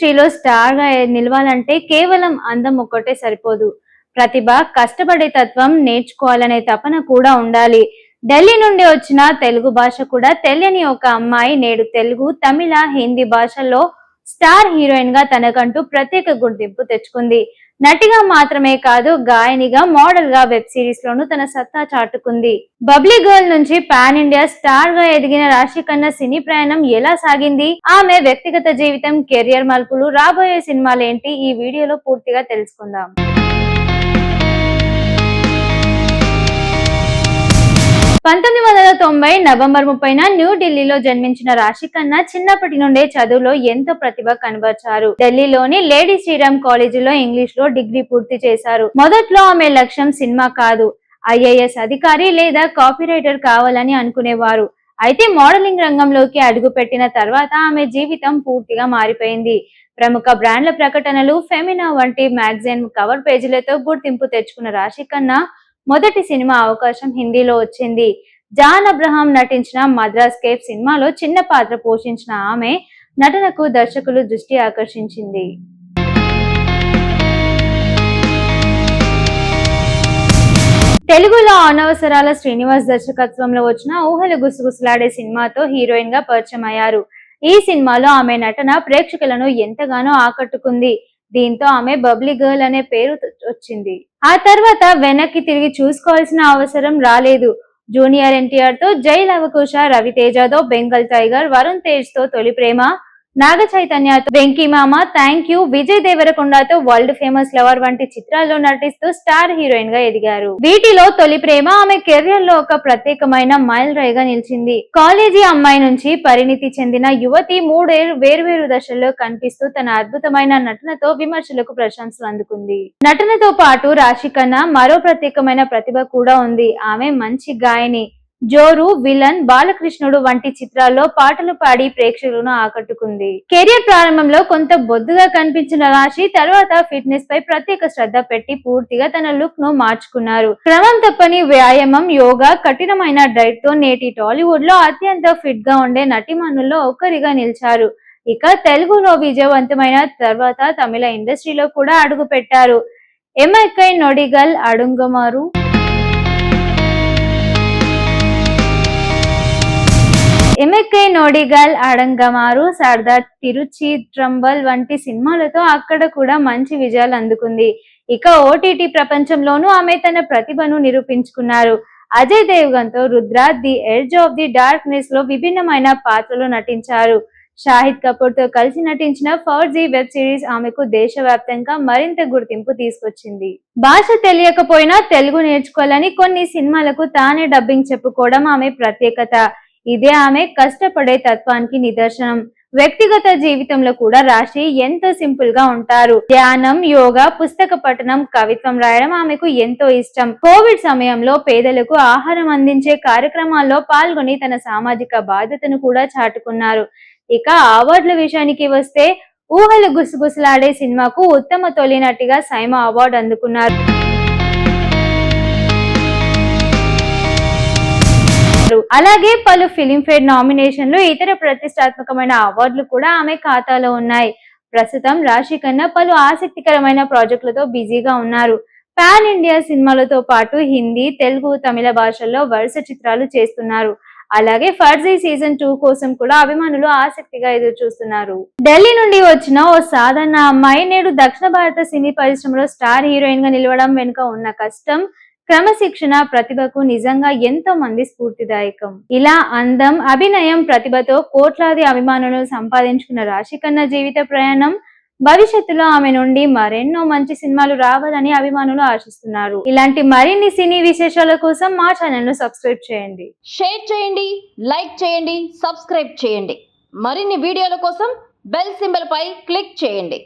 ఇండస్ట్రీలో స్టార్ గా నిలవాలంటే కేవలం అందం ఒక్కటే సరిపోదు. ప్రతిభ, కష్టపడే తత్వం, నేర్చుకోవాలనే తపన కూడా ఉండాలి. ఢిల్లీ నుండి వచ్చిన తెలుగు భాష కూడా తెలియని ఒక అమ్మాయి నేడు తెలుగు, తమిళ, హిందీ భాషల్లో స్టార్ హీరోయిన్ గా తనకంటూ ప్రత్యేక గుర్తింపు తెచ్చుకుంది. నటిగా మాత్రమే కాదు, గాయనిగా, మోడల్ గా వెబ్ సిరీస్ లోనూ తన సత్తా చాటుకుంది. బబ్లీ గర్ల్ నుంచి పాన్ ఇండియా స్టార్ గా ఎదిగిన రాశిఖన్నా సినీ ప్రయాణం ఎలా సాగింది, ఆమె వ్యక్తిగత జీవితం, కెరియర్ మలుపులు, రాబోయే సినిమాలేంటి, ఈ వీడియోలో పూర్తిగా తెలుసుకుందాం. 1990 నవంబర్ 30న న్యూఢిల్లీలో జన్మించిన రాశిఖన్నా చిన్నప్పటి నుండే చదువులో ఎంతో ప్రతిభ కనబర్చారు. ఢిల్లీలోని లేడీ శ్రీరామ్ కాలేజీలో ఇంగ్లీష్ లో డిగ్రీ పూర్తి చేశారు. మొదట్లో ఆమె లక్ష్యం సినిమా కాదు, ఐఏఎస్ అధికారి లేదా కాపీరైటర్ కావాలని అనుకునేవారు. అయితే మోడలింగ్ రంగంలోకి అడుగుపెట్టిన తర్వాత ఆమె జీవితం పూర్తిగా మారిపోయింది. ప్రముఖ బ్రాండ్ల ప్రకటనలు, ఫెమినా వంటి మ్యాగజైన్ కవర్ పేజీలతో గుర్తింపు తెచ్చుకున్న రాశిఖన్నా మొదటి సినిమా అవకాశం హిందీలో వచ్చింది. జాన్ అబ్రహాం నటించిన మద్రాస్ కేఫ్ సినిమాలో చిన్న పాత్ర పోషించిన ఆమె నటనకు దర్శకులు దృష్టి ఆకర్షించింది. తెలుగులో అనవసరాల శ్రీనివాస్ దర్శకత్వంలో వచ్చిన ఊహలు గుసగుసలాడే సినిమాతో హీరోయిన్ గా పరిచయం అయ్యారు. ఈ సినిమాలో ఆమె నటన ప్రేక్షకులను ఎంతగానో ఆకట్టుకుంది. దీంతో ఆమె బబ్లీ గర్ల్ అనే పేరు వచ్చింది. ఆ తర్వాత వెనక్కి తిరిగి చూసుకోవాల్సిన అవసరం రాలేదు. జూనియర్ ఎన్టీఆర్ తో జై లవకుశ, రవితేజతో బెంగల్ టైగర్, వరుణ్ తేజ్ తో తొలి ప్రేమ, నాగ చైతన్యతో వెంకీ మామ, థ్యాంక్ యూ, విజయ్ దేవరకొండతో వరల్డ్ ఫేమస్ లవర్ వంటి చిత్రాల్లో నటిస్తూ స్టార్ హీరోయిన్ గా ఎదిగారు. వీటిలో తొలి ప్రేమ ఆమె కెరియర్ లో ఒక ప్రత్యేకమైన మైల్ రాయిగా నిలిచింది. కాలేజీ అమ్మాయి నుంచి పరిణితి చెందిన యువతి 3 వేర్వేరు దశల్లో కనిపిస్తూ తన అద్భుతమైన నటనతో విమర్శలకు ప్రశంసలు అందుకుంది. నటనతో పాటు రాశిఖన్నా మరో ప్రత్యేకమైన ప్రతిభ కూడా ఉంది. ఆమె మంచి గాయని. జోరు, విలన్, బాలకృష్ణుడు వంటి చిత్రాల్లో పాటలు పాడి ప్రేక్షకులను ఆకట్టుకుంది. కెరియర్ ప్రారంభంలో కొంత బొద్దుగా కనిపించిన రాశి తర్వాత ఫిట్నెస్ పై ప్రత్యేక శ్రద్ధ పెట్టి పూర్తిగా తన లుక్ ను మార్చుకున్నారు. క్రమం తప్పని వ్యాయామం, యోగా, కఠినమైన డైట్ తో నేటి టాలీవుడ్ లో అత్యంత ఫిట్ గా ఉండే నటిమణుల్లో ఒకరిగా నిలిచారు. ఇక తెలుగులో విజయవంతమైన తర్వాత తమిళ ఇండస్ట్రీలో కూడా అడుగు పెట్టారు. ఎమ్మెక్కై నొడిగల్ అడుంగమారు, ఎమ్మెక్కై నోడిగల్ అడంగమారు, సర్దార్ తిరుచిట్రంబల్ వంటి సినిమాలతో అక్కడ కూడా మంచి విజయాలు అందుకుంది. ఇక ఓటీటీ ప్రపంచంలోనూ ఆమె తన ప్రతిభను నిరూపించుకున్నారు. అజయ్ దేవ్గన్ తో Rudra, the edge of the darkness లో విభిన్నమైన పాత్రలు నటించారు. షాహిద్ కపూర్ తో కలిసి నటించిన ఫౌజీ వెబ్ సిరీస్ ఆమెకు దేశవ్యాప్తంగా మరింత గుర్తింపు తీసుకొచ్చింది. భాష తెలియకపోయినా తెలుగు నేర్చుకోవాలని కొన్ని సినిమాలకు తానే డబ్బింగ్ చెప్పుకోవడం ఆమె ప్రత్యేకత. ఇదే ఆమె కష్టపడే తత్వానికి నిదర్శనం. వ్యక్తిగత జీవితంలో కూడా రాశి ఎంతో సింపుల్ గా ఉంటారు. ధ్యానం, యోగా, పుస్తక పఠనం, కవిత్వం రాయడం ఆమెకు ఎంతో ఇష్టం. కోవిడ్ సమయంలో పేదలకు ఆహారం అందించే కార్యక్రమాల్లో పాల్గొని తన సామాజిక బాధ్యతను కూడా చాటుకున్నారు. ఇక అవార్డుల విషయానికి వస్తే ఊహలు గుసగుసలాడే సినిమాకు ఉత్తమ తొలి నటిగా సైమా అవార్డు అందుకున్నారు. అలాగే పలు ఫిలింఫేర్ నామినేషన్లు, ఇతర ప్రతిష్టాత్మకమైన అవార్డులు కూడా ఆమె ఖాతాలో ఉన్నాయి. ప్రస్తుతం రాశిఖన్నా పలు ఆసక్తికరమైన ప్రాజెక్టులతో బిజీగా ఉన్నారు. పాన్ ఇండియా సినిమాలతో పాటు హిందీ, తెలుగు, తమిళ భాషల్లో వరుస చిత్రాలు చేస్తున్నారు. అలాగే ఫర్జీ సీజన్ 2 కోసం కూడా అభిమానులు ఆసక్తిగా ఎదురు చూస్తున్నారు. ఢిల్లీ నుండి వచ్చిన ఓ సాధారణ అమ్మాయి నేడు దక్షిణ భారత సినీ పరిశ్రమలో స్టార్ హీరోయిన్ గా నిలవడం వెనుక ఉన్న కష్టం, క్రమశిక్షణ, ప్రతిభకు నిజంగా ఎంతో మంది స్ఫూర్తిదాయకం. ఇలా అందం, అభినయం, ప్రతిభతో కోట్లాది అభిమానులను సంపాదించుకున్న రాశిఖన్నా జీవిత ప్రయాణం భవిష్యత్తులో ఆమె నుండి మరెన్నో మంచి సినిమాలు రావాలని అభిమానులు ఆశిస్తున్నారు. ఇలాంటి మరిన్ని సినీ విశేషాల కోసం మా ఛానల్ ను సబ్స్క్రైబ్ చేయండి, షేర్ చేయండి, లైక్ చేయండి, సబ్స్క్రైబ్ చేయండి. మరిన్ని వీడియోల కోసం బెల్ సింబల్ పై క్లిక్ చేయండి.